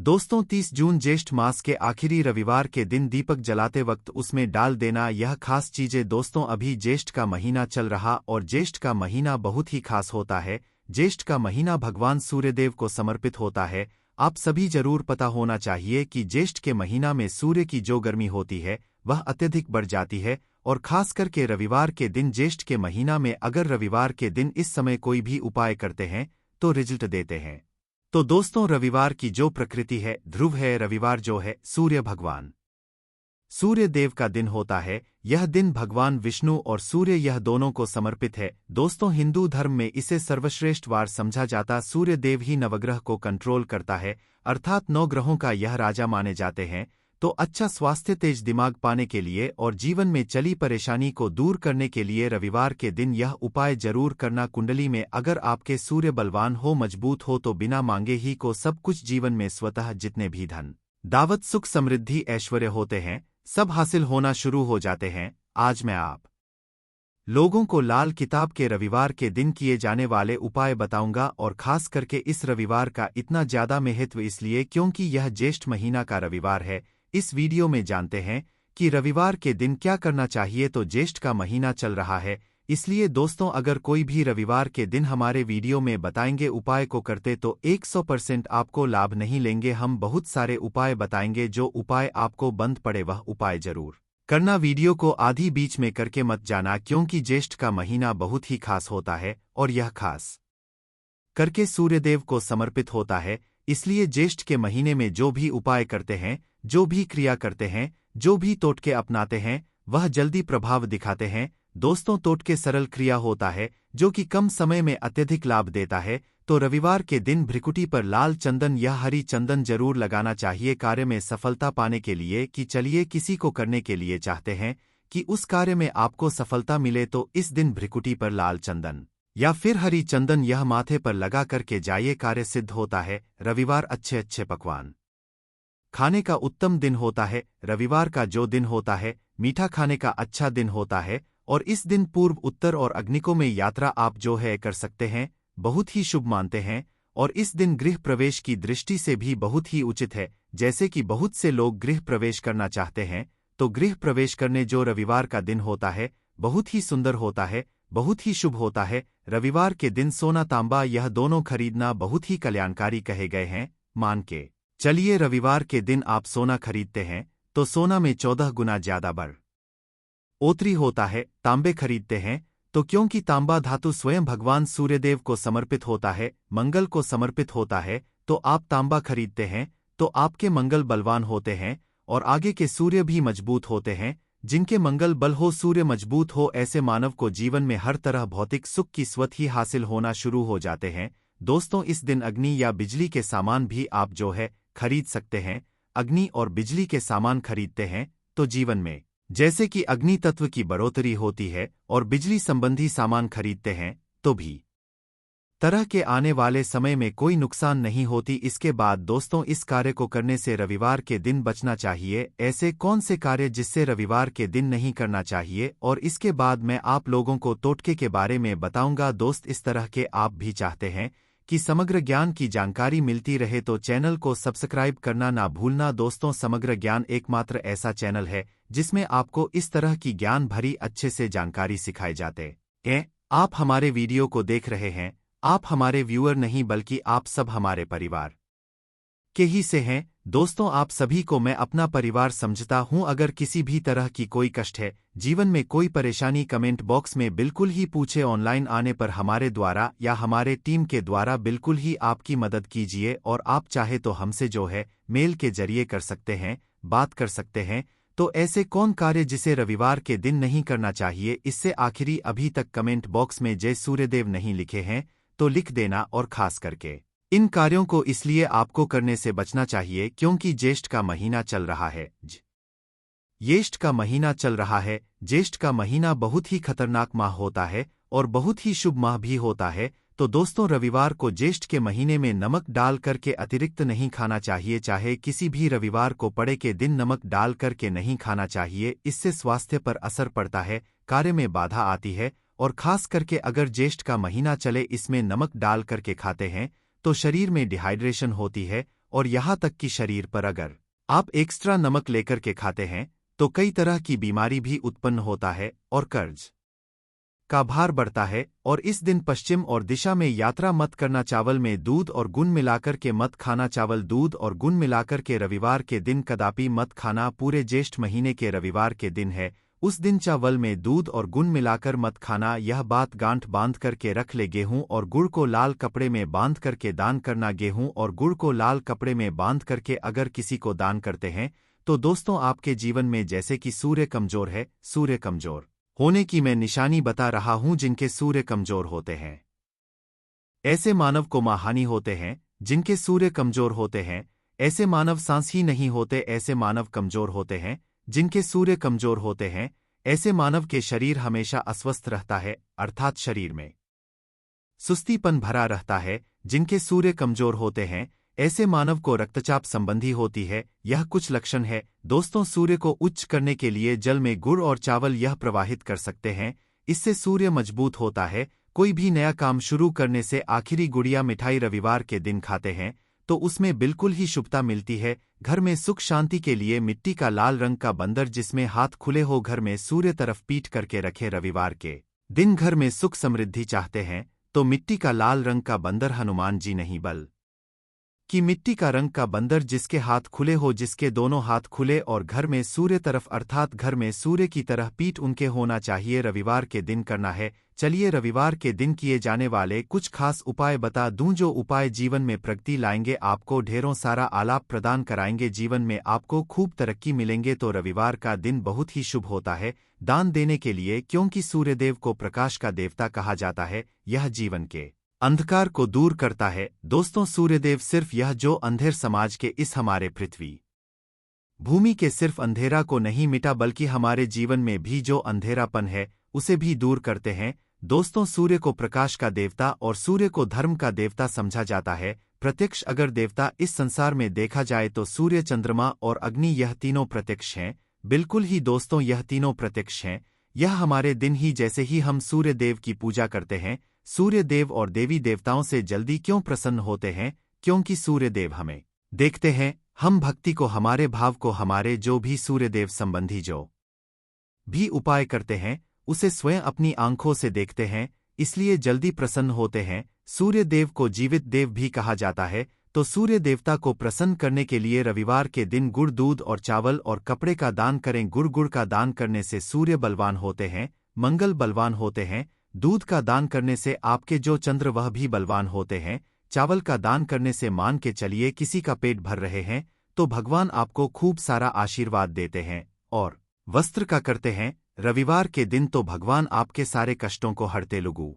दोस्तों 30 जून ज्येष्ठ मास के आखिरी रविवार के दिन दीपक जलाते वक्त उसमें डाल देना यह खास चीजें। दोस्तों अभी ज्येष्ठ का महीना चल रहा और ज्येष्ठ का महीना बहुत ही खास होता है। ज्येष्ठ का महीना भगवान सूर्यदेव को समर्पित होता है। आप सभी जरूर पता होना चाहिए कि ज्येष्ठ के महीना में सूर्य की जो गर्मी होती है वह अत्यधिक बढ़ जाती है और खास करके रविवार के दिन ज्येष्ठ के महीना में अगर रविवार के दिन इस समय कोई भी उपाय करते हैं तो रिजल्ट देते हैं। तो दोस्तों रविवार की जो प्रकृति है ध्रुव है, रविवार जो है सूर्य भगवान सूर्य देव का दिन होता है। यह दिन भगवान विष्णु और सूर्य यह दोनों को समर्पित है। दोस्तों हिंदू धर्म में इसे सर्वश्रेष्ठ वार समझा जाता। सूर्य देव ही नवग्रह को कंट्रोल करता है, अर्थात 9 ग्रहों का यह राजा माने जाते हैं। तो अच्छा स्वास्थ्य, तेज दिमाग पाने के लिए और जीवन में चली परेशानी को दूर करने के लिए रविवार के दिन यह उपाय जरूर करना। कुंडली में अगर आपके सूर्य बलवान हो, मजबूत हो तो बिना मांगे ही को सब कुछ जीवन में स्वतः जितने भी धन दावत, सुख, समृद्धि, ऐश्वर्य होते हैं सब हासिल होना शुरू हो जाते हैं। आज मैं आप लोगों को लाल किताब के रविवार के दिन किए जाने वाले उपाय बताऊंगा और खास करके इस रविवार का इतना ज्यादा महत्व इसलिए क्योंकि यह ज्येष्ठ महीना का रविवार है। इस वीडियो में जानते हैं कि रविवार के दिन क्या करना चाहिए। तो ज्येष्ठ का महीना चल रहा है, इसलिए दोस्तों अगर कोई भी रविवार के दिन हमारे वीडियो में बताएंगे उपाय को करते तो 100% आपको लाभ नहीं लेंगे। हम बहुत सारे उपाय बताएंगे, जो उपाय आपको बंद पड़े वह उपाय जरूर करना। वीडियो को आधी बीच में करके मत जाना, क्योंकि ज्येष्ठ का महीना बहुत ही खास होता है और यह खास करके सूर्यदेव को समर्पित होता है। इसलिए ज्येष्ठ के महीने में जो भी उपाय करते हैं, जो भी क्रिया करते हैं, जो भी टोटके अपनाते हैं वह जल्दी प्रभाव दिखाते हैं। दोस्तों टोटके सरल क्रिया होता है जो कि कम समय में अत्यधिक लाभ देता है। तो रविवार के दिन भ्रिकुटी पर लाल चंदन या हरी चंदन जरूर लगाना चाहिए कार्य में सफलता पाने के लिए। कि चलिए किसी को करने के लिए चाहते हैं कि उस कार्य में आपको सफलता मिले तो इस दिन भ्रिकुटी पर लाल चंदन या फिर हरी चंदन यह माथे पर लगा करके जाइए, कार्य सिद्ध होता है। रविवार अच्छे अच्छे पकवान खाने का उत्तम दिन होता है। रविवार का जो दिन होता है मीठा खाने का अच्छा दिन होता है और इस दिन पूर्व, उत्तर और अग्निकों में यात्रा आप जो है कर सकते हैं, बहुत ही शुभ मानते हैं। और इस दिन गृह प्रवेश की दृष्टि से भी बहुत ही उचित है। जैसे कि बहुत से लोग गृह प्रवेश करना चाहते हैं, तो गृह प्रवेश करने जो रविवार का दिन होता है बहुत ही सुंदर होता है, बहुत ही शुभ होता है। रविवार के दिन सोना तांबा यह दोनों खरीदना बहुत ही कल्याणकारी कहे गए हैं। मान के चलिए रविवार के दिन आप सोना खरीदते हैं तो सोना में 14 गुना ज्यादा बढ़ ओतरी होता है। तांबे खरीदते हैं तो क्योंकि तांबा धातु स्वयं भगवान सूर्यदेव को समर्पित होता है, मंगल को समर्पित होता है, तो आप तांबा खरीदते हैं तो आपके मंगल बलवान होते हैं और आगे के सूर्य भी मजबूत होते हैं। जिनके मंगल बल हो, सूर्य मजबूत हो, ऐसे मानव को जीवन में हर तरह भौतिक सुख की स्वत ही हासिल होना शुरू हो जाते हैं। दोस्तों इस दिन अग्नि या बिजली के सामान भी आप जो है खरीद सकते हैं। अग्नि और बिजली के सामान खरीदते हैं तो जीवन में जैसे कि अग्नि तत्व की बढ़ोतरी होती है और बिजली संबंधी सामान खरीदते हैं तो भी तरह के आने वाले समय में कोई नुकसान नहीं होती। इसके बाद दोस्तों इस कार्य को करने से रविवार के दिन बचना चाहिए। ऐसे कौन से कार्य जिससे रविवार के दिन नहीं करना चाहिए, और इसके बाद मैं आप लोगों को टोटके के बारे में बताऊंगा। दोस्त इस तरह के आप भी चाहते हैं कि समग्र ज्ञान की जानकारी मिलती रहे तो चैनल को सब्सक्राइब करना ना भूलना। दोस्तों समग्र ज्ञान एकमात्र ऐसा चैनल है जिसमें आपको इस तरह की ज्ञान भरी अच्छे से जानकारी सिखाए जाते हैं। आप हमारे वीडियो को देख रहे हैं, आप हमारे व्यूअर नहीं बल्कि आप सब हमारे परिवार के ही से हैं। दोस्तों आप सभी को मैं अपना परिवार समझता हूं। अगर किसी भी तरह की कोई कष्ट है, जीवन में कोई परेशानी, कमेंट बॉक्स में बिल्कुल ही पूछे। ऑनलाइन आने पर हमारे द्वारा या हमारे टीम के द्वारा बिल्कुल ही आपकी मदद कीजिए। और आप चाहे तो हमसे जो है मेल के जरिए कर सकते हैं, बात कर सकते हैं। तो ऐसे कौन कार्य जिसे रविवार के दिन नहीं करना चाहिए, इससे आखिरी अभी तक कमेंट बॉक्स में जय सूर्यदेव नहीं लिखे हैं तो लिख देना। और खास करके इन कार्यों को इसलिए आपको करने से बचना चाहिए क्योंकि ज्येष्ठ का महीना चल रहा है। ज्येष्ठ का महीना चल रहा है। ज्येष्ठ का महीना बहुत ही खतरनाक माह होता है और बहुत ही शुभ माह भी होता है। तो दोस्तों रविवार को ज्येष्ठ के महीने में नमक डाल करके अतिरिक्त नहीं खाना चाहिए। चाहे किसी भी रविवार को पड़े के दिन नमक डाल करके नहीं खाना चाहिए। इससे स्वास्थ्य पर असर पड़ता है, कार्य में बाधा आती है। और खास करके अगर ज्येष्ठ का महीना चले इसमें नमक डाल करके खाते हैं तो शरीर में डिहाइड्रेशन होती है और यहाँ तक कि शरीर पर अगर आप एक्स्ट्रा नमक लेकर के खाते हैं तो कई तरह की बीमारी भी उत्पन्न होता है और कर्ज का भार बढ़ता है। और इस दिन पश्चिम और दिशा में यात्रा मत करना। चावल में दूध और गुण मिलाकर के मत खाना। चावल दूध और गुण मिलाकर के रविवार के दिन कदापि मत खाना। पूरे ज्येष्ठ महीने के रविवार के दिन है, उस दिन चावल में दूध और गुण मिलाकर मत खाना। यह बात गांठ बांध करके रख ले। गेहूं और गुड़ को लाल कपड़े में बांध करके दान करना। गेहूं और गुड़ को लाल कपड़े में बांध करके अगर किसी को दान करते हैं तो दोस्तों आपके जीवन में जैसे कि सूर्य कमजोर है, सूर्य कमजोर होने की मैं निशानी बता रहा हूं। जिनके सूर्य कमजोर होते हैं ऐसे मानव को महाहानि होते हैं। जिनके सूर्य कमजोर होते हैं ऐसे मानव सांस ही नहीं होते। ऐसे मानव कमजोर होते हैं जिनके सूर्य कमजोर होते हैं ऐसे मानव के शरीर हमेशा अस्वस्थ रहता है, अर्थात शरीर में सुस्तीपन भरा रहता है। जिनके सूर्य कमजोर होते हैं ऐसे मानव को रक्तचाप संबंधी होती है। यह कुछ लक्षण है दोस्तों। सूर्य को उच्च करने के लिए जल में गुड़ और चावल यह प्रवाहित कर सकते हैं, इससे सूर्य मजबूत होता है। कोई भी नया काम शुरू करने से आखिरी गुड़िया मिठाई रविवार के दिन खाते हैं तो उसमें बिल्कुल ही शुभता मिलती है। घर में सुख शांति के लिए मिट्टी का लाल रंग का बंदर जिसमें हाथ खुले हो घर में सूर्य तरफ पीठ करके रखे। रविवार के दिन घर में सुख समृद्धि चाहते हैं तो मिट्टी का लाल रंग का बंदर हनुमान जी नहीं बल कि मिट्टी का रंग का बंदर जिसके हाथ खुले हो, जिसके दोनों हाथ खुले और घर में सूर्य तरफ अर्थात घर में सूर्य की तरह पीठ उनके होना चाहिए। रविवार के दिन करना है। चलिए रविवार के दिन किए जाने वाले कुछ खास उपाय बता दूं जो उपाय जीवन में प्रगति लाएंगे, आपको ढेरों सारा आलाप प्रदान कराएंगे, जीवन में आपको खूब तरक्की मिलेंगे। तो रविवार का दिन बहुत ही शुभ होता है दान देने के लिए, क्योंकि सूर्यदेव को प्रकाश का देवता कहा जाता है। यह जीवन के अंधकार को दूर करता है। दोस्तों सूर्यदेव सिर्फ यह जो अंधेर समाज के इस हमारे पृथ्वी भूमि के सिर्फ अंधेरा को नहीं मिटा बल्कि हमारे जीवन में भी जो अंधेरापन है उसे भी दूर करते हैं। दोस्तों सूर्य को प्रकाश का देवता और सूर्य को धर्म का देवता समझा जाता है। प्रत्यक्ष अगर देवता इस संसार में देखा जाए तो सूर्य, चंद्रमा और अग्नि यह तीनों प्रत्यक्ष हैं। बिल्कुल ही दोस्तों यह तीनों प्रत्यक्ष हैं। यह हमारे दिन ही जैसे ही हम सूर्य देव की पूजा करते हैं, सूर्य देव और देवी देवताओं से जल्दी क्यों प्रसन्न होते हैं? क्योंकि सूर्य देव हमें देखते हैं। हम भक्ति को, हमारे भाव को, हमारे जो भी सूर्यदेव संबंधी जो भी उपाय करते हैं उसे स्वयं अपनी आंखों से देखते हैं, इसलिए जल्दी प्रसन्न होते हैं। सूर्य देव को जीवित देव भी कहा जाता है। तो सूर्य देवता को प्रसन्न करने के लिए रविवार के दिन गुड़, दूध और चावल और कपड़े का दान करें। गुड़ का दान करने से सूर्य बलवान होते हैं, मंगल बलवान होते हैं। दूध का दान करने से आपके जो चंद्र वह भी बलवान होते हैं। चावल का दान करने से मान के चलिए किसी का पेट भर रहे हैं तो भगवान आपको खूब सारा आशीर्वाद देते हैं। और वस्त्र का करते हैं रविवार के दिन तो भगवान आपके सारे कष्टों को हरते लगू।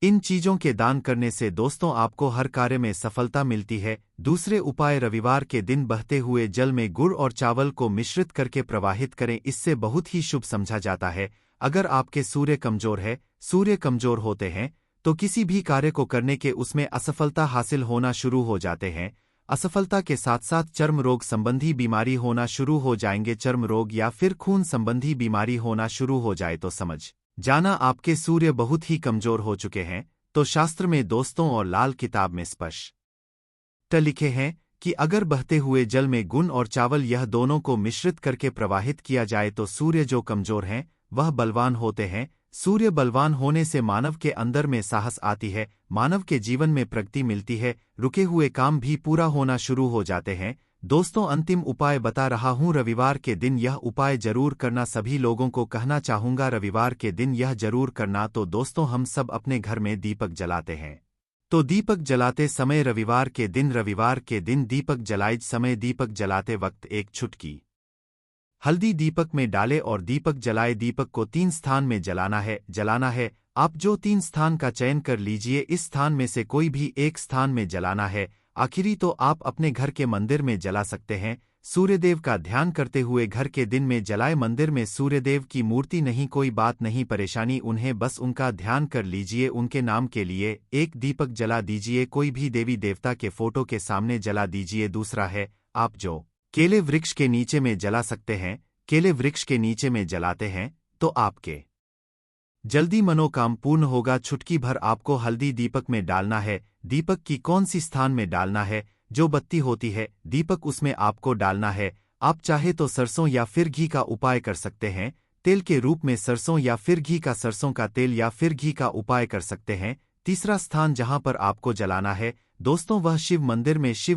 इन चीजों के दान करने से दोस्तों आपको हर कार्य में सफलता मिलती है। दूसरे उपाय रविवार के दिन बहते हुए जल में गुड़ और चावल को मिश्रित करके प्रवाहित करें, इससे बहुत ही शुभ समझा जाता है। अगर आपके सूर्य कमजोर है, सूर्य कमजोर होते हैं तो किसी भी कार्य को करने के उसमें असफलता हासिल होना शुरू हो जाते हैं। असफलता के साथ साथ चर्म रोग संबंधी बीमारी होना शुरू हो जाएंगे। चर्म रोग या फिर खून संबंधी बीमारी होना शुरू हो जाए तो समझ जाना आपके सूर्य बहुत ही कमजोर हो चुके हैं। तो शास्त्र में दोस्तों और लाल किताब में स्पष्ट लिखे हैं कि अगर बहते हुए जल में गुण और चावल यह दोनों को मिश्रित करके प्रवाहित किया जाए तो सूर्य जो कमजोर हैं वह बलवान होते हैं। सूर्य बलवान होने से मानव के अंदर में साहस आती है, मानव के जीवन में प्रगति मिलती है, रुके हुए काम भी पूरा होना शुरू हो जाते हैं। दोस्तों अंतिम उपाय बता रहा हूं, रविवार के दिन यह उपाय जरूर करना। सभी लोगों को कहना चाहूंगा रविवार के दिन यह जरूर करना। तो दोस्तों हम सब अपने घर में दीपक जलाते हैं, तो दीपक जलाते समय रविवार के दिन दीपक जलाते समय दीपक जलाते वक्त एक चुटकी हल्दी दीपक में डाले और दीपक जलाए। दीपक को 3 स्थान में जलाना है। आप जो 3 स्थान का चयन कर लीजिए, इस स्थान में से कोई भी एक स्थान में जलाना है। आखिरी तो आप अपने घर के मंदिर में जला सकते हैं। सूर्यदेव का ध्यान करते हुए घर के दिन में जलाए। मंदिर में सूर्यदेव की मूर्ति नहीं, कोई बात नहीं परेशानी, उन्हें बस उनका ध्यान कर लीजिए, उनके नाम के लिए एक दीपक जला दीजिए। कोई भी देवी देवता के फोटो के सामने जला दीजिए। दूसरा है, आप जो केले वृक्ष के नीचे में जला सकते हैं। केले वृक्ष के नीचे में जलाते हैं तो आपके जल्दी मनोकाम पूर्ण होगा। चुटकी भर आपको हल्दी दीपक में डालना है। दीपक की कौन सी स्थान में डालना है? जो बत्ती होती है दीपक उसमें आपको डालना है। आप चाहे तो सरसों या फिर घी का उपाय कर सकते हैं। तेल के रूप में सरसों या फिर घी का सरसों का तेल या फिर घी का उपाय कर सकते हैं। तीसरा स्थान जहां पर आपको जलाना है दोस्तों वह शिव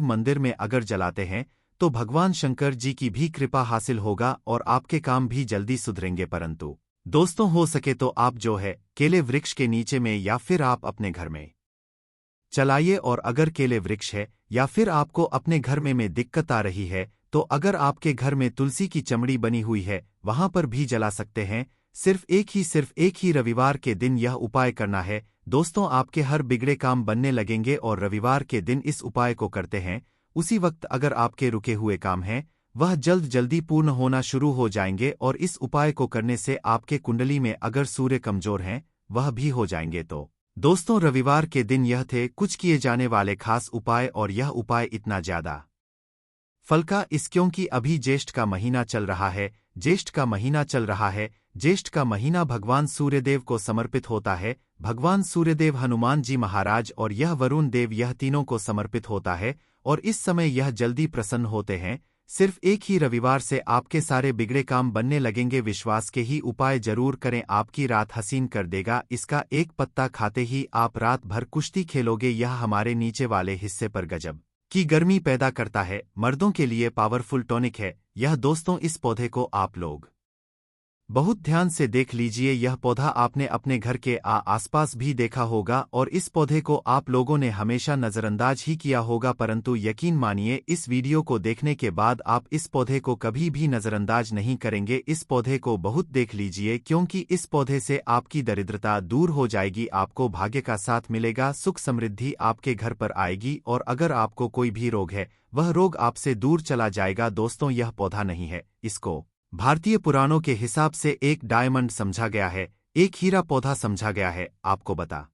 मंदिर में अगर जलाते हैं तो भगवान शंकर जी की भी कृपा हासिल होगा और आपके काम भी जल्दी सुधरेंगे। परंतु दोस्तों हो सके तो आप जो है केले वृक्ष के नीचे में या फिर आप अपने घर में चलाइए। और अगर केले वृक्ष है या फिर आपको अपने घर में दिक्कत आ रही है तो अगर आपके घर में तुलसी की चमड़ी बनी हुई है वहां पर भी जला सकते हैं। सिर्फ एक ही रविवार के दिन यह उपाय करना है दोस्तों। आपके हर बिगड़े काम बनने लगेंगे और रविवार के दिन इस उपाय को करते हैं उसी वक्त अगर आपके रुके हुए काम हैं वह जल्दी पूर्ण होना शुरू हो जाएंगे। और इस उपाय को करने से आपके कुंडली में अगर सूर्य कमजोर हैं वह भी हो जाएंगे। तो दोस्तों रविवार के दिन यह थे कुछ किए जाने वाले खास उपाय और यह उपाय इतना ज्यादा फल का इस क्योंकि अभी ज्येष्ठ का महीना चल रहा है। ज्येष्ठ का महीना भगवान सूर्यदेव को समर्पित होता है। भगवान सूर्यदेव हनुमान जी महाराज और यह वरुण देव यह तीनों को समर्पित होता है और इस समय यह जल्दी प्रसन्न होते हैं। सिर्फ एक ही रविवार से आपके सारे बिगड़े काम बनने लगेंगे। विश्वास के ही उपाय जरूर करें आपकी रात हसीन कर देगा। इसका एक पत्ता खाते ही आप रात भर कुश्ती खेलोगे। यह हमारे नीचे वाले हिस्से पर गजब की गर्मी पैदा करता है। मर्दों के लिए पावरफुल टॉनिक है यह दोस्तों। इस पौधे को आप लोग बहुत ध्यान से देख लीजिए। यह पौधा आपने अपने घर के आसपास भी देखा होगा और इस पौधे को आप लोगों ने हमेशा नजरअंदाज ही किया होगा। परंतु यकीन मानिए इस वीडियो को देखने के बाद आप इस पौधे को कभी भी नजरअंदाज नहीं करेंगे। इस पौधे को बहुत देख लीजिए क्योंकि इस पौधे से आपकी दरिद्रता दूर हो जाएगी। आपको भाग्य का साथ मिलेगा, सुख समृद्धि आपके घर पर आएगी और अगर आपको कोई भी रोग है वह रोग आपसे दूर चला जाएगा। दोस्तों यह पौधा नहीं है, इसको भारतीय पुराणों के हिसाब से एक डायमंड समझा गया है, एक हीरा पौधा समझा गया है। आपको बता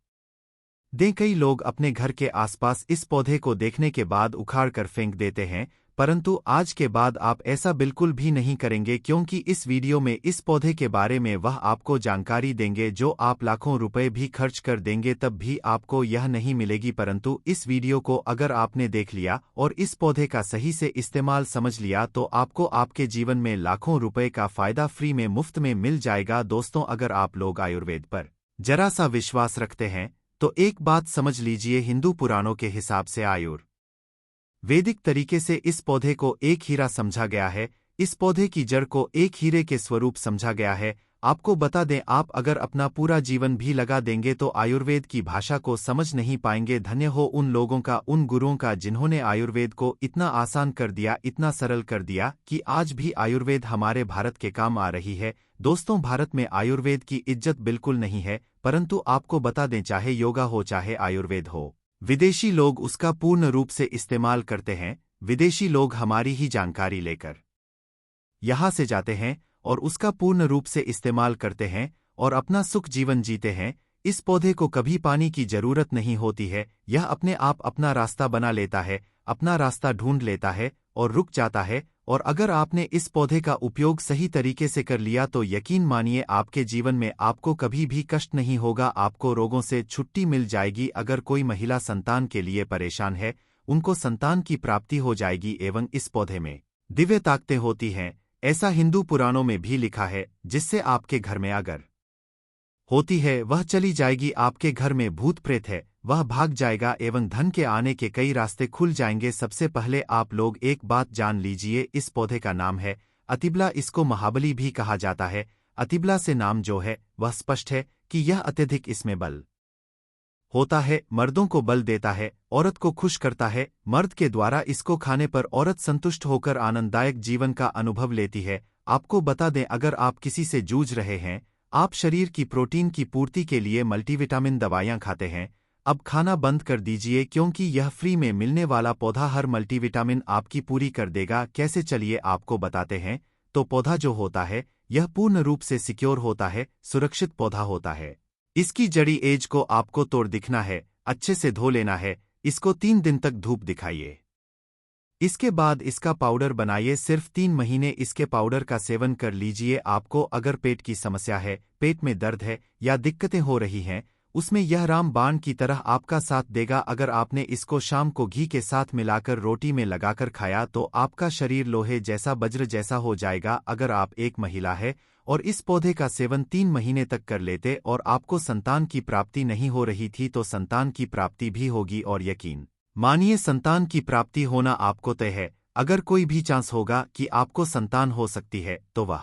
दें कई लोग अपने घर के आसपास इस पौधे को देखने के बाद उखाड़ कर फेंक देते हैं, परंतु आज के बाद आप ऐसा बिल्कुल भी नहीं करेंगे क्योंकि इस वीडियो में इस पौधे के बारे में वह आपको जानकारी देंगे जो आप लाखों रुपए भी खर्च कर देंगे तब भी आपको यह नहीं मिलेगी। परंतु इस वीडियो को अगर आपने देख लिया और इस पौधे का सही से इस्तेमाल समझ लिया तो आपको आपके जीवन में लाखों रुपए का फायदा फ्री में मुफ्त में मिल जाएगा। दोस्तों अगर आप लोग आयुर्वेद पर जरा सा विश्वास रखते हैं तो एक बात समझ लीजिए, हिंदू पुराणों के हिसाब से वैदिक तरीके से इस पौधे को एक हीरा समझा गया है। इस पौधे की जड़ को एक हीरे के स्वरूप समझा गया है। आपको बता दें आप अगर अपना पूरा जीवन भी लगा देंगे तो आयुर्वेद की भाषा को समझ नहीं पाएंगे। धन्य हो उन लोगों का, उन गुरुओं का जिन्होंने आयुर्वेद को इतना आसान कर दिया, इतना सरल कर दिया कि आज भी आयुर्वेद हमारे भारत के काम आ रही है। दोस्तों भारत में आयुर्वेद की इज्जत बिल्कुल नहीं है, परंतु आपको बता दें चाहे योगा हो चाहे आयुर्वेद हो, विदेशी लोग उसका पूर्ण रूप से इस्तेमाल करते हैं। विदेशी लोग हमारी ही जानकारी लेकर यहां से जाते हैं और उसका पूर्ण रूप से इस्तेमाल करते हैं और अपना सुख जीवन जीते हैं। इस पौधे को कभी पानी की जरूरत नहीं होती है, यह अपने आप अपना रास्ता बना लेता है, अपना रास्ता ढूंढ लेता है और रुक जाता है। और अगर आपने इस पौधे का उपयोग सही तरीके से कर लिया तो यकीन मानिए आपके जीवन में आपको कभी भी कष्ट नहीं होगा, आपको रोगों से छुट्टी मिल जाएगी। अगर कोई महिला संतान के लिए परेशान है उनको संतान की प्राप्ति हो जाएगी एवं इस पौधे में दिव्य ताकतें होती हैं, ऐसा हिंदू पुराणों में भी लिखा है। जिससे आपके घर में अगर होती है वह चली जाएगी, आपके घर में भूत प्रेत है वह भाग जाएगा एवं धन के आने के कई रास्ते खुल जाएंगे। सबसे पहले आप लोग एक बात जान लीजिए, इस पौधे का नाम है अतिबला, इसको महाबली भी कहा जाता है। अतिबला से नाम जो है वह स्पष्ट है कि यह अत्यधिक इसमें बल होता है, मर्दों को बल देता है, औरत को खुश करता है। मर्द के द्वारा इसको खाने पर औरत संतुष्ट होकर आनंददायक जीवन का अनुभव लेती है। आपको बता दें अगर आप किसी से जूझ रहे हैं, आप शरीर की प्रोटीन की पूर्ति के लिए मल्टीविटामिन दवाइयां खाते हैं, अब खाना बंद कर दीजिए क्योंकि यह फ्री में मिलने वाला पौधा हर मल्टीविटामिन आपकी पूरी कर देगा। कैसे चलिए आपको बताते हैं। तो पौधा जो होता है यह पूर्ण रूप से सिक्योर होता है, सुरक्षित पौधा होता है। इसकी जड़ी एज को आपको तोड़ दिखना है, अच्छे से धो लेना है, इसको 3 दिन तक धूप दिखाइए, इसके बाद इसका पाउडर बनाइए। सिर्फ 3 महीने इसके पाउडर का सेवन कर लीजिए। आपको अगर पेट की समस्या है, पेट में दर्द है या दिक्कतें हो रही हैं, उसमें यह रामबाण की तरह आपका साथ देगा। अगर आपने इसको शाम को घी के साथ मिलाकर रोटी में लगाकर खाया तो आपका शरीर लोहे जैसा वज्र जैसा हो जाएगा। अगर आप एक महिला है और इस पौधे का सेवन 3 महीने तक कर लेते और आपको संतान की प्राप्ति नहीं हो रही थी तो संतान की प्राप्ति भी होगी, और यकीन मानिए संतान की प्राप्ति होना आपको तय है। अगर कोई भी चांस होगा कि आपको संतान हो सकती है तो वह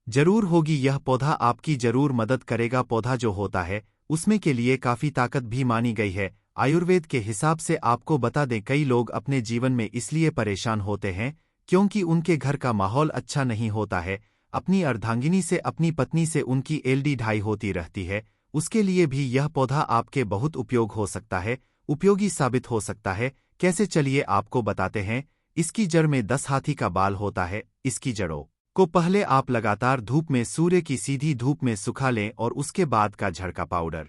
जरूर होगी। यह पौधा आपकी जरूर मदद करेगा। पौधा जो होता है उसमें के लिए काफी ताकत भी मानी गई है। आयुर्वेद के हिसाब से आपको बता दें, कई लोग अपने जीवन में इसलिए परेशान होते हैं क्योंकि उनके घर का माहौल अच्छा नहीं होता है। अपनी अर्धांगिनी से, अपनी पत्नी से उनकी एलडी ढाई होती रहती है। उसके लिए भी यह पौधा आपके बहुत उपयोग हो सकता है, उपयोगी साबित हो सकता है। कैसे, चलिए आपको बताते हैं। इसकी जड़ में 10 हाथी का बाल होता है। इसकी जड़ों को पहले आप लगातार धूप में, सूर्य की सीधी धूप में सुखा लें और उसके बाद का झड़का पाउडर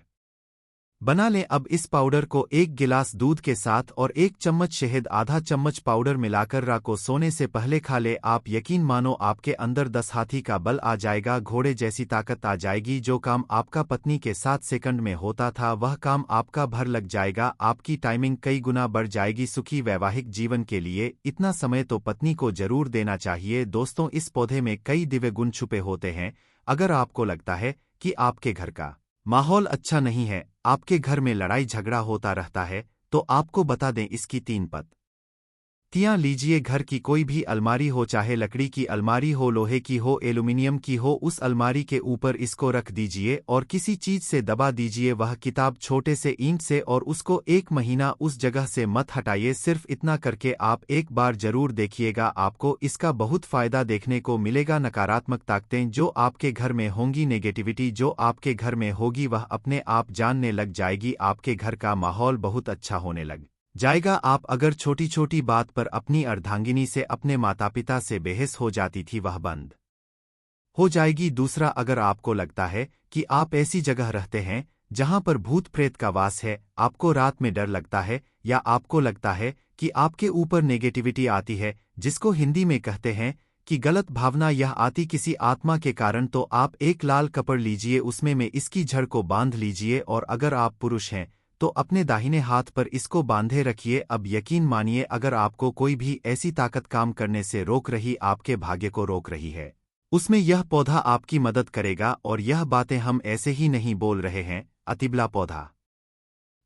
बना लें। अब इस पाउडर को 1 गिलास दूध के साथ और 1 चम्मच शहद, आधा चम्मच पाउडर मिलाकर रात को सोने से पहले खा ले। आप यकीन मानो आपके अंदर 10 हाथी का बल आ जाएगा, घोड़े जैसी ताकत आ जाएगी। जो काम आपका पत्नी के 7 सेकंड में होता था वह काम आपका भर लग जाएगा। आपकी टाइमिंग कई गुना बढ़ जाएगी। सुखी वैवाहिक जीवन के लिए इतना समय तो पत्नी को जरूर देना चाहिए। दोस्तों, इस पौधे में कई दिव्य गुण छुपे होते हैं। अगर आपको लगता है कि आपके घर का माहौल अच्छा नहीं है, आपके घर में लड़ाई झगड़ा होता रहता है, तो आपको बता दें इसकी 3 पत्तियां लीजिए। घर की कोई भी अलमारी हो, चाहे लकड़ी की अलमारी हो, लोहे की हो, एल्यूमिनियम की हो, उस अलमारी के ऊपर इसको रख दीजिए और किसी चीज से दबा दीजिए, वह किताब छोटे से ईंट से, और उसको 1 महीना उस जगह से मत हटाइए। सिर्फ इतना करके आप एक बार जरूर देखिएगा, आपको इसका बहुत फायदा देखने को मिलेगा। नकारात्मक ताकतें जो आपके घर में होंगी, नेगेटिविटी जो आपके घर में होगी, वह अपने आप जानने लग जाएगी। आपके घर का माहौल बहुत अच्छा होने लग जाएगा। आप अगर छोटी छोटी बात पर अपनी अर्धांगिनी से, अपने माता पिता से बहस हो जाती थी, वह बंद हो जाएगी। दूसरा, अगर आपको लगता है कि आप ऐसी जगह रहते हैं जहां पर भूत प्रेत का वास है, आपको रात में डर लगता है, या आपको लगता है कि आपके ऊपर नेगेटिविटी आती है, जिसको हिंदी में कहते हैं कि गलत भावना, यह आती किसी आत्मा के कारण, तो आप एक लाल कपड़ लीजिए, उसमें में इसकी जड़ को बांध लीजिए, और अगर आप पुरुष हैं तो अपने दाहिने हाथ पर इसको बांधे रखिए। अब यकीन मानिए, अगर आपको कोई भी ऐसी ताकत काम करने से रोक रही, आपके भाग्य को रोक रही है, उसमें यह पौधा आपकी मदद करेगा। और यह बातें हम ऐसे ही नहीं बोल रहे हैं। अतिबला पौधा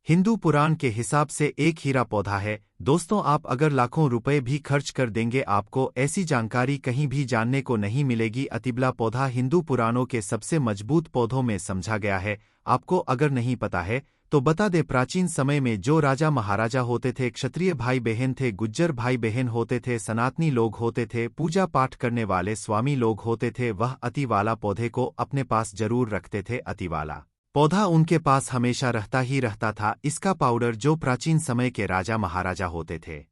हिंदू पुराण के हिसाब से एक हीरा पौधा है। दोस्तों, आप अगर लाखों रुपए भी खर्च कर देंगे, आपको ऐसी जानकारी कहीं भी जानने को नहीं मिलेगी। अतिबला पौधा हिंदू पुराणों के सबसे मजबूत पौधों में समझा गया है। आपको अगर नहीं पता है तो बता दे, प्राचीन समय में जो राजा महाराजा होते थे, क्षत्रिय भाई बहन थे, गुज्जर भाई बहन होते थे, सनातनी लोग होते थे, पूजा पाठ करने वाले स्वामी लोग होते थे, वह अति वाला पौधे को अपने पास जरूर रखते थे। अति वाला पौधा उनके पास हमेशा रहता ही रहता था। इसका पाउडर जो प्राचीन समय के राजा महाराजा होते थे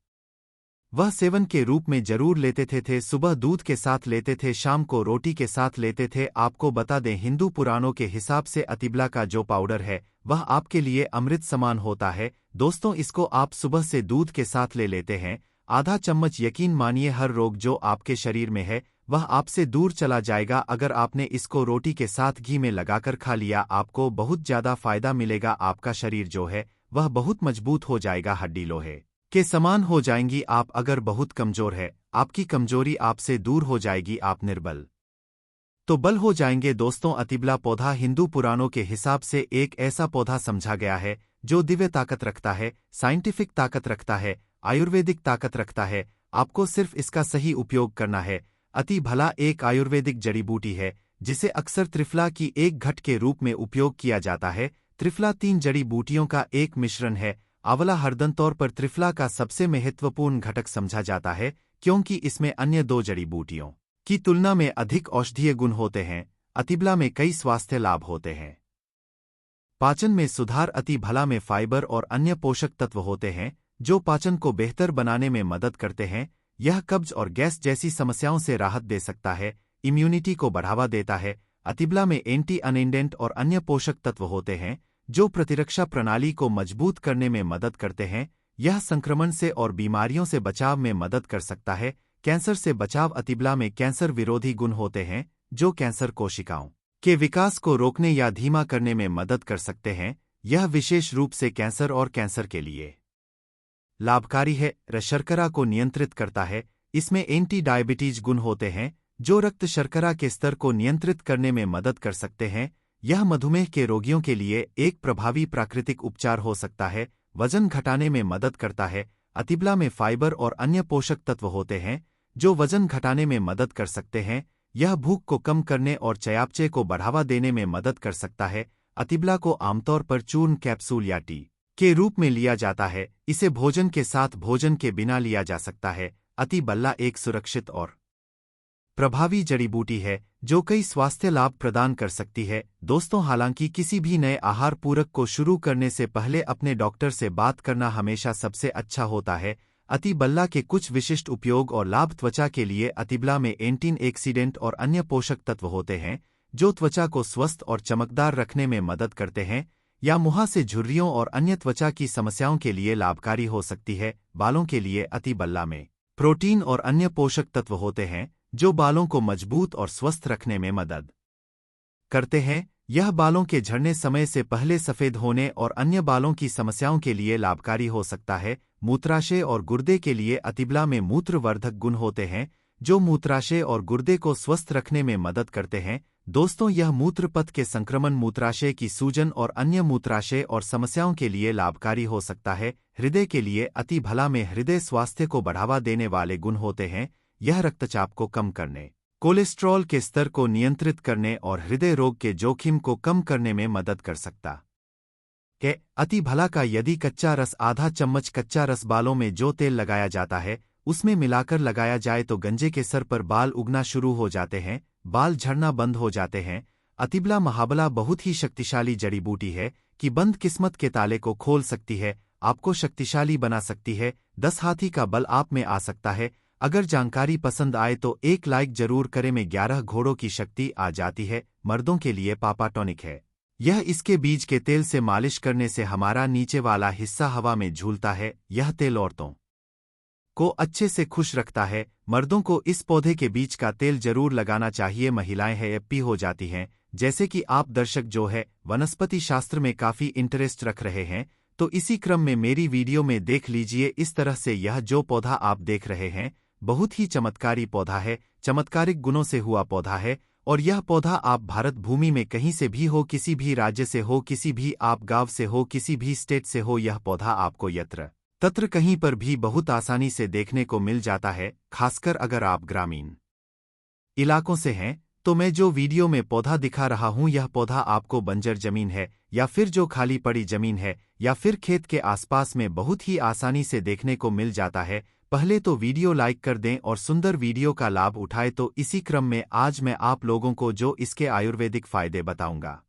वह सेवन के रूप में जरूर लेते थे। सुबह दूध के साथ लेते थे, शाम को रोटी के साथ लेते थे। आपको बता दें, हिंदू पुराणों के हिसाब से अतिबला का जो पाउडर है वह आपके लिए अमृत समान होता है। दोस्तों, इसको आप सुबह से दूध के साथ ले लेते हैं, आधा चम्मच। यकीन मानिए, हर रोग जो आपके शरीर में है वह आपसे दूर चला जाएगा। अगर आपने इसको रोटी के साथ घी में लगाकर खा लिया, आपको बहुत ज्यादा फायदा मिलेगा। आपका शरीर जो है वह बहुत मजबूत हो जाएगा, हड्डी लोहे के समान हो जाएंगी। आप अगर बहुत कमजोर है, आपकी कमजोरी आपसे दूर हो जाएगी। आप निर्बल तो बल हो जाएंगे। दोस्तों, अतिबला पौधा हिंदू पुराणों के हिसाब से एक ऐसा पौधा समझा गया है जो दिव्य ताकत रखता है, साइंटिफिक ताकत रखता है, आयुर्वेदिक ताकत रखता है। आपको सिर्फ इसका सही उपयोग करना है। अति भला एक आयुर्वेदिक जड़ी बूटी है जिसे अक्सर त्रिफला की एक घट के रूप में उपयोग किया जाता है। त्रिफला 3 जड़ी बूटियों का एक मिश्रण है। आंवला हरदन तौर पर त्रिफला का सबसे महत्वपूर्ण घटक समझा जाता है क्योंकि इसमें अन्य 2 जड़ी बूटियों की तुलना में अधिक औषधीय गुण होते हैं। अतिबला में कई स्वास्थ्य लाभ होते हैं। पाचन में सुधार, अति भला में फाइबर और अन्य पोषक तत्व होते हैं जो पाचन को बेहतर बनाने में मदद करते हैं। यह कब्ज और गैस जैसी समस्याओं से राहत दे सकता है, इम्यूनिटी को बढ़ावा देता है। अतिबला में एंटी अनेंडेंट और अन्य पोषक तत्व होते हैं जो प्रतिरक्षा प्रणाली को मजबूत करने में मदद करते हैं। यह संक्रमण से और बीमारियों से बचाव में मदद कर सकता है। कैंसर से बचाव, अतिबला में कैंसर विरोधी गुण होते हैं जो कैंसर कोशिकाओं के विकास को रोकने या धीमा करने में मदद कर सकते हैं। यह विशेष रूप से कैंसर और कैंसर के लिए लाभकारी है। शर्करा को नियंत्रित करता है। इसमें एंटी डायबिटीज गुण होते हैं जो रक्त शर्करा के स्तर को नियंत्रित करने में मदद कर सकते हैं। यह मधुमेह के रोगियों के लिए एक प्रभावी प्राकृतिक उपचार हो सकता है। वजन घटाने में मदद करता है। अतिबला में फाइबर और अन्य पोषक तत्व होते हैं जो वजन घटाने में मदद कर सकते हैं। यह भूख को कम करने और चयापचय को बढ़ावा देने में मदद कर सकता है। अतिबला को आमतौर पर चूर्ण, कैप्सूल या टी के रूप में लिया जाता है। इसे भोजन के साथ, भोजन के बिना लिया जा सकता है। अतिबला एक सुरक्षित और प्रभावी जड़ी बूटी है जो कई स्वास्थ्य लाभ प्रदान कर सकती है। दोस्तों, हालांकि किसी भी नए आहार पूरक को शुरू करने से पहले अपने डॉक्टर से बात करना हमेशा सबसे अच्छा होता है। अतिबला के कुछ विशिष्ट उपयोग और लाभ। त्वचा के लिए अतिबला में एंटी-ऑक्सीडेंट और अन्य पोषक तत्व होते हैं जो त्वचा को स्वस्थ और चमकदार रखने में मदद करते हैं या मुंह से झुर्रियों और अन्य त्वचा की समस्याओं के लिए लाभकारी हो सकती है। बालों के लिए अतिबला में प्रोटीन और अन्य पोषक तत्व होते हैं जो बालों को मजबूत और स्वस्थ रखने में मदद करते हैं। यह बालों के झड़ने समय से पहले सफेद होने और अन्य बालों की समस्याओं के लिए लाभकारी हो सकता है। मूत्राशय और गुर्दे के लिए अतिबला में मूत्रवर्धक गुण होते हैं जो मूत्राशय और गुर्दे को स्वस्थ रखने में मदद करते हैं। दोस्तों, यह मूत्रपथ के संक्रमण, मूत्राशय की सूजन और अन्य मूत्राशय और समस्याओं के लिए लाभकारी हो सकता है। हृदय के लिए अतिबला में हृदय स्वास्थ्य को बढ़ावा देने वाले गुण होते हैं। यह रक्तचाप को कम करने, कोलेस्ट्रॉल के स्तर को नियंत्रित करने और हृदय रोग के जोखिम को कम करने में मदद कर सकता है। अतिबला का यदि कच्चा रस, आधा चम्मच कच्चा रस बालों में जो तेल लगाया जाता है उसमें मिलाकर लगाया जाए तो गंजे के सर पर बाल उगना शुरू हो जाते हैं, बाल झड़ना बंद हो जाते हैं। अतिबला महाबला बहुत ही शक्तिशाली जड़ी बूटी है कि बंद किस्मत के ताले को खोल सकती है, आपको शक्तिशाली बना सकती है। 10 हाथी का बल आप में आ सकता है। अगर जानकारी पसंद आए तो एक लाइक जरूर करें। में 11 घोड़ों की शक्ति आ जाती है। मर्दों के लिए पापा टॉनिक है। यह इसके बीज के तेल से मालिश करने से हमारा नीचे वाला हिस्सा हवा में झूलता है। यह तेल औरतों को अच्छे से खुश रखता है। मर्दों को इस पौधे के बीज का तेल जरूर लगाना चाहिए। महिलाएं हैप्पी हो जाती हैं। जैसे कि आप दर्शक जो है वनस्पति शास्त्र में काफी इंटरेस्ट रख रहे हैं तो इसी क्रम में मेरी वीडियो में देख लीजिए। इस तरह से यह जो पौधा आप देख रहे हैं बहुत ही चमत्कारी पौधा है, चमत्कारिक गुणों से हुआ पौधा है। और यह पौधा आप भारत भूमि में कहीं से भी हो, किसी भी राज्य से हो, किसी भी आप गांव से हो, किसी भी स्टेट से हो, यह पौधा आपको यत्र तत्र कहीं पर भी बहुत आसानी से देखने को मिल जाता है। खासकर अगर आप ग्रामीण इलाकों से हैं तो मैं जो वीडियो में पौधा दिखा रहा हूं यह पौधा आपको बंजर जमीन है या फिर जो खाली पड़ी जमीन है या फिर खेत के आसपास में बहुत ही आसानी से देखने को मिल जाता है। पहले तो वीडियो लाइक कर दें और सुंदर वीडियो का लाभ उठाएं। तो इसी क्रम में आज मैं आप लोगों को जो इसके आयुर्वेदिक फायदे बताऊंगा